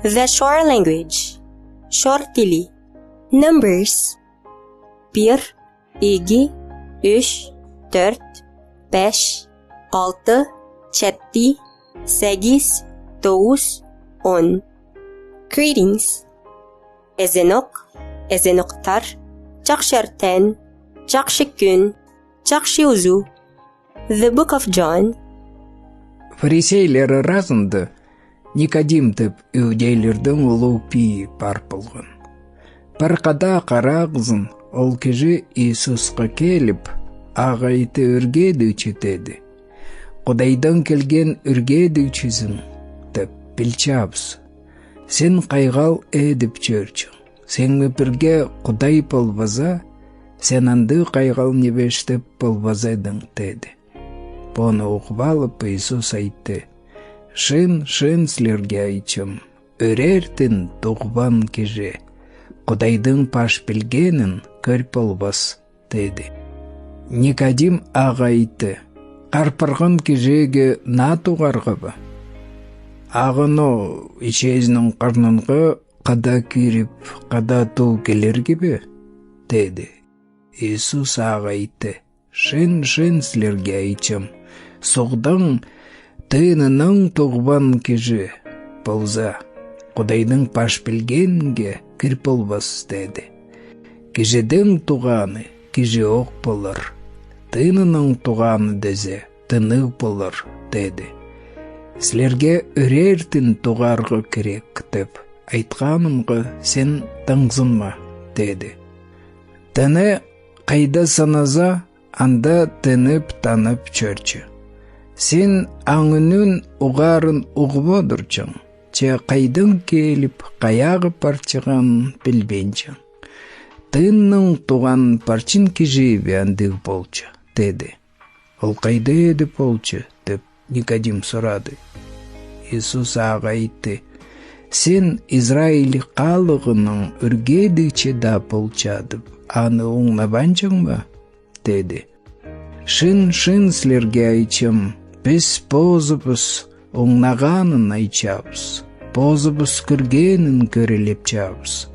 The Shor language. Shor tili. Numbers. 1, 2, 3, 4, 5, 6, 7, 8, 9, 10. Greetings. Ezenok, Ezenoktar, Chaksherten, Chakshikun, Chakshiuzu. The Book of John. Фарисейлер арасында Никодим деп иудейлердің ұлы пи бар болған. Бір қада қарағызын ол кежі Иисусқа келіп, ағайты үрге дөчетеді. Құдайдан келген үрге дөчізін деп білчабыз. Сен қайғал әдіп чөрчің. Сен бірге Құдай болбаза, сен анды қайғал небештіп болбазайдың деді. Бұны оқып алып Иисус айтты: Шын сілерге айтым, өрертін тұғбан кеже, Құдайдың паш білгенін көр болбас, деді. Никодим аға айтты: Қарпырғын кежеге на туғарға ба? Ағыны ичезінің қарнынғы қада күйріп, қада тұл келерге бе? Деді. Иисус аға айтты: Шын сілерге айтым, соғдың тыынының тұғбан кежі болза, Құдайдың паш білгенге кір болбас, деді. Кежедің туғаны кеже оқ болыр, тыынының туғаны дезе тыны болыр, деді. Сілерге үрертін туғарға керек деп айтқанымғы сен таңзынма, деді. Тыны қайда саназа, анда тынып танып чөрчі. Сен аңының ұғарын ұғып одырчың, че қайдың келіп қаяғы парчыған білбенчің. Тыынның туған парчин кежеве андық болчы, деді. Ол қайда еді болчы, деп Никодим сұрады. Иисус аға айтты: Сен Израиль қалығының үргедікче да болчадып, аны оңнабанчың ба? Деді. Шын сілерге айтым, біз позыбыз оңнағанын айтчабыз, позыбыз көргенін көрелеп чабыз.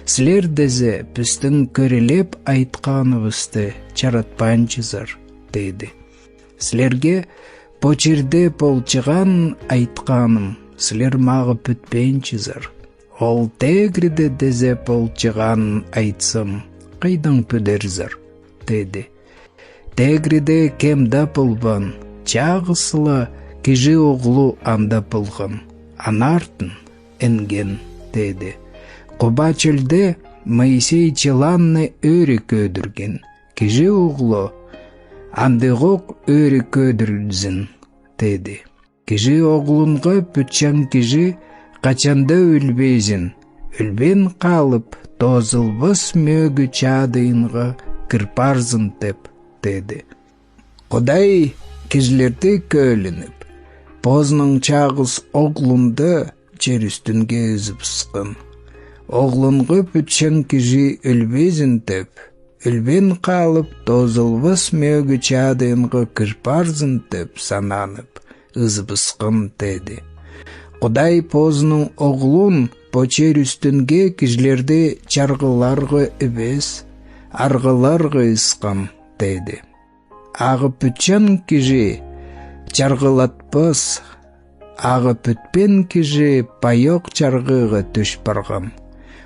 Сілер дезе біздің көрелеп айтқаныбызды чаратпанчызар, деді. Сілерге почерде болчыған айтқаным, сілер мағы пүтпенчізар. Ол тегриде дезе болчыған айтсым, қайдан пүдерзар, деді. Тегриде кемда болбан, чағысыла кежі оғлу анда болған, анартын энген, деді. Құба чөлде Моисей челанны өрі көдірген, кежі оғлу андығық өрі көдірзін, деді. Кежі оғлунға пүтчан кежі қачанда өлбезін, өлбен қалып тозылбыс мөгі чадыйынға кірпарзын деп, деді. Құдай кежлерді көлініп, позның чағыз оғлунды жер үстінге үзіп сықын. Оғлунғы пүтчен кежі өлбезін деп, өлбен қалып тозылбыс мөгі чадыйынға кірпарзын деп сананып, үзіп сықын, деді. Құдай позның оғлун почер үстінге кежлерді чарғыларғы үбес, арғыларғы ысқам, деді. Ағы пүтчен кежі чарғылатпас, ағы пүтпен кежі пайоқ чарғыға түш барғам.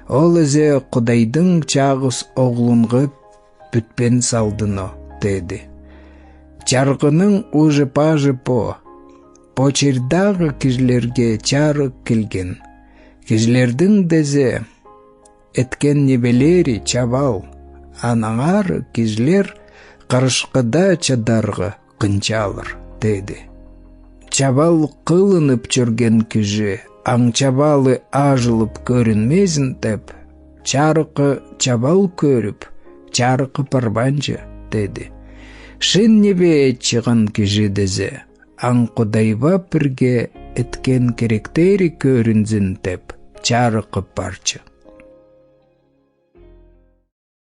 Ол әзе Құдайдың чағыз оғлунғы пүтпен салдыно, деді. Чарғының ұжы-пажы почердағы кежлерге чары келген. Кежлердің дезе еткен небелері чабал, анаңары кежлер қарышқыда чадарға қынчалыр, деді. Чабал қылынып жүрген кежі, аң чабалы ажылып көрінмезін деп, чарықы чабал көріп, чарықы парбанчы, деді. Шын небе етчіған кежі дезе, аң Құдайба бірге еткен керектері көрінзін деп, чарықы парчы.